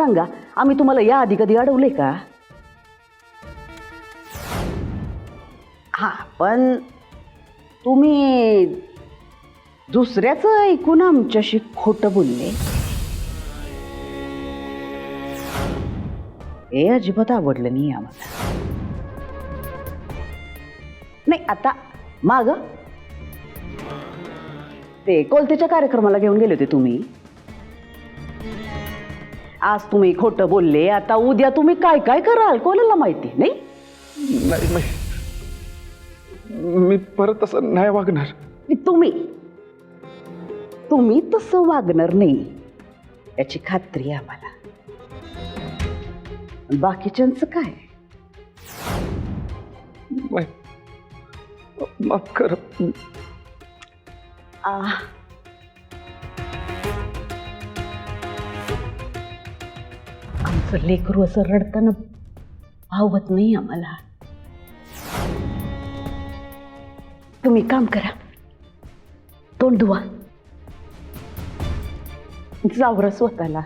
सांगा, आम्ही तुम्हाला या आधी कधी अडवले का? हा, पण तुम्ही दुसऱ्याचं ऐकून आमच्याशी खोटं बोलले, हे अजिबात आवडलं नाही आम्हाला. नाही, आता माग ते कोलतेच्या कार्यक्रमाला घेऊन गेले होते तुम्ही. आज तुम्ही खोटं बोलले, आता उद्या तुम्ही काय काय कराल कोणाला माहिती नाही. नाही नाही, मी परत असं नाही वागणार. तुम्ही तसं वागणार नाही याची खात्री आहे आम्हाला. बाकीच्यांचं काय? नाही, माफ कर. आमचं लेकरू असं रडताना भावत नाही आम्हाला. तुम्ही काम करा, तोंड धुवा, जावरा स्वतःला.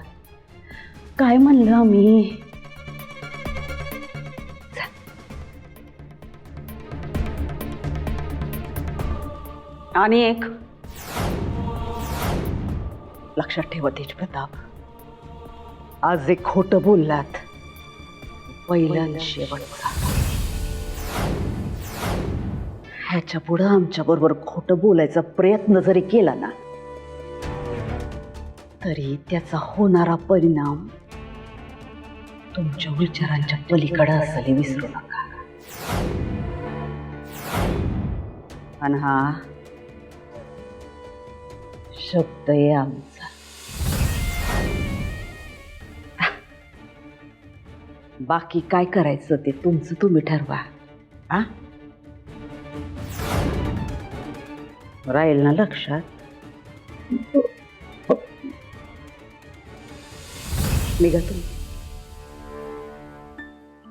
काय म्हणलं आम्ही? आणि एक लक्षात ठेवा तेजप्रताप, आज एक खोटं बोललात, पहिल्यांदा शेवटचा. ह्याच्या पुढं आमच्या बरोबर खोटं बोलायचा प्रयत्न जरी केला ना, तरी त्याचा होणारा परिणाम तुमच्या विचारांच्या पलीकडे असेल, हे विसरू नका. आणि हा शब्द आहे आमचा. बाकी काय करायचं ते तुमचं तुम्ही ठरवा. राहील ना लक्षात? निघा तुम्ही.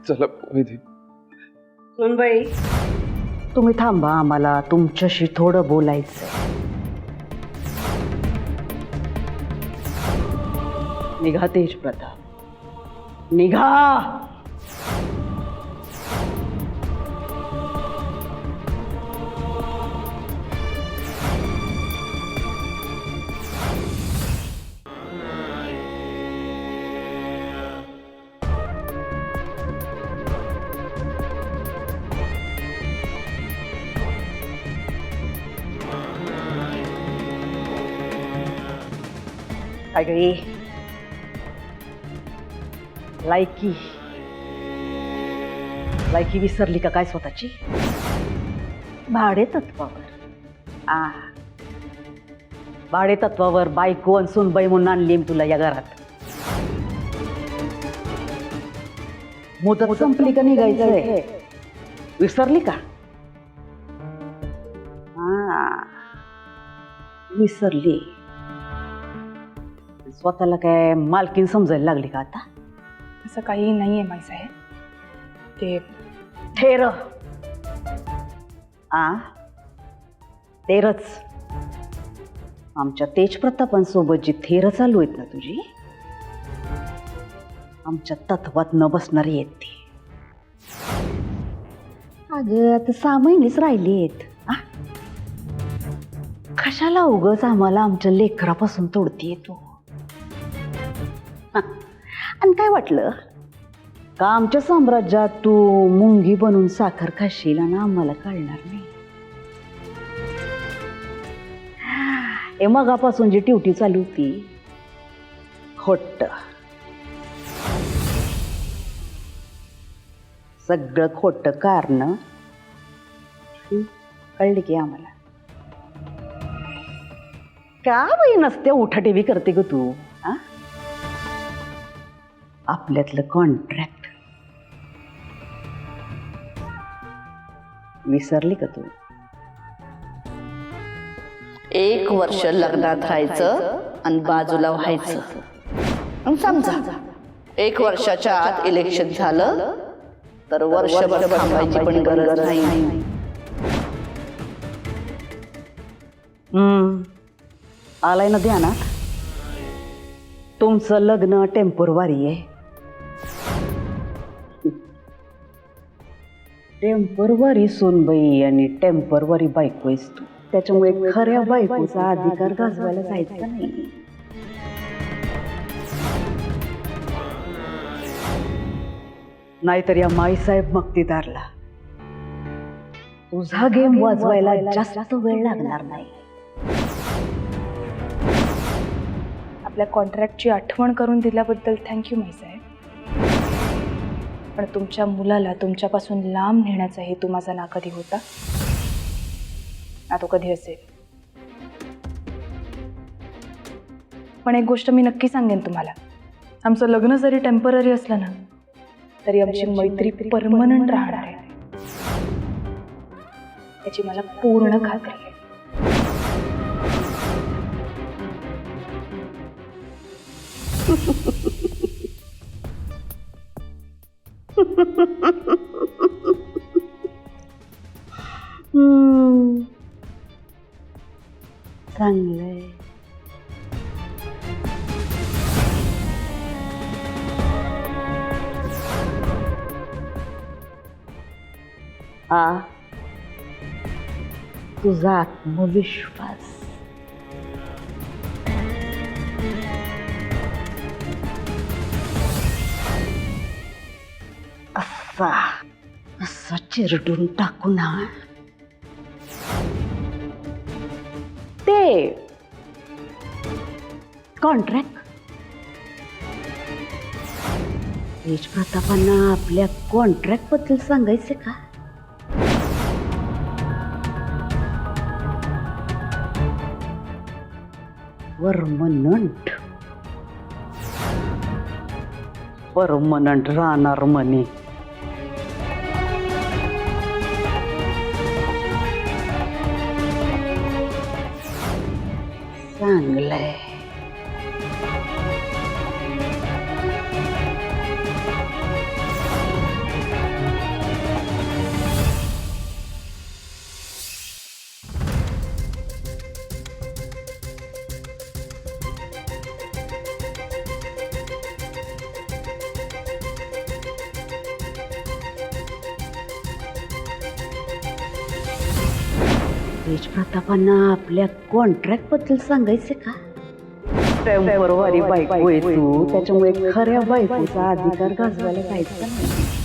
चला विधी. सुनबाई, तुम्ही थांबा, आम्हाला तुमच्याशी थोडं बोलायचं. निघा तेजप्रताप, निघा. काय गे लायकी विसरली का काय स्वतःची? भाडे तत्वावर बायको आणि सुनबाई म्हणून आणली मी तुला या घरात. मुदत संपली का निघायचंय? विसरली का? विसरली. स्वतःला काय मालकीन समजायला लागली का आता? असं काही नाही आहे माईसाहेब. ते थेर तेरच आमच्या तेजप्रतापांसोबत जी थेर चालू आहेत ना तुझी, आमच्या तत्वात न बसणारी आहेत ती. अगं आता 6 महिनेच राहिली आहेत. कशाला उगच आम्हाला आमच्या लेकरापासून तोडतीये तू? आणि काय वाटलं का आमच्या साम्राज्यात तू मुंगी बनून साखर खाशील आणि आम्हाला कळणार नाही? हे मगापासून जी ड्युटी चालू होती, खोट, सगळं खोट कारण कळली की आम्हाला. का बाई नसते उठाटेवी करते ग तू? आपल्यातलं कॉन्ट्रॅक्ट विसरली का तू? 1 वर्ष लग्नात राहायचं आणि बाजूला व्हायचं. आणि समजा 1 वर्षाच्या आत इलेक्शन झालं तर वर्षभर थांबायची पण गरज नाही. आलाय ना ध्यानात? तुमचं लग्न टेम्पोरवारी आहे. टेम्पोरवारी सोनबाई आणि टेम्पोरवारी बायको आहेस तू. त्याच्यामुळे खऱ्या बायकोचा अधिकार गाजवायला जायचा नाही. नाहीतर या माईसाहेब मक्तीदारला तुझा गेम वाजवायला जास्त वेळ लागणार नाही. आपल्या कॉन्ट्रॅक्टची आठवण करून दिल्याबद्दल थँक्यू माईसाहेब. पण तुमच्या मुलाला तुमच्यापासून लांब नेण्याचा हेतू माझा ना कधी होता ना तो कधी असेल. पण एक गोष्ट मी नक्की सांगेन तुम्हाला, आमचं लग्न जरी टेम्पररी असलं ना तरी आमची मैत्री परमनंट राहणार आहे याची मला पूर्ण खात्री आहे. चांगलंय. तुझा आत्मविश्वास असा चिरडून टाकू ना. ते कॉन्ट्रॅक्ट तेज प्रतापांना आपल्या कॉन्ट्रॅक्ट बद्दल सांगायचे का? परमनंट राहणार म्हणे. चांगलंय. तेज प्रतापांना आपल्या कॉन्ट्रॅक्ट बद्दल सांगायचे का? टेम्पोरवारी बायको आहे तू, त्याच्यामुळे खऱ्या बायकोचा अधिकार गाजवायला जायचा नाही.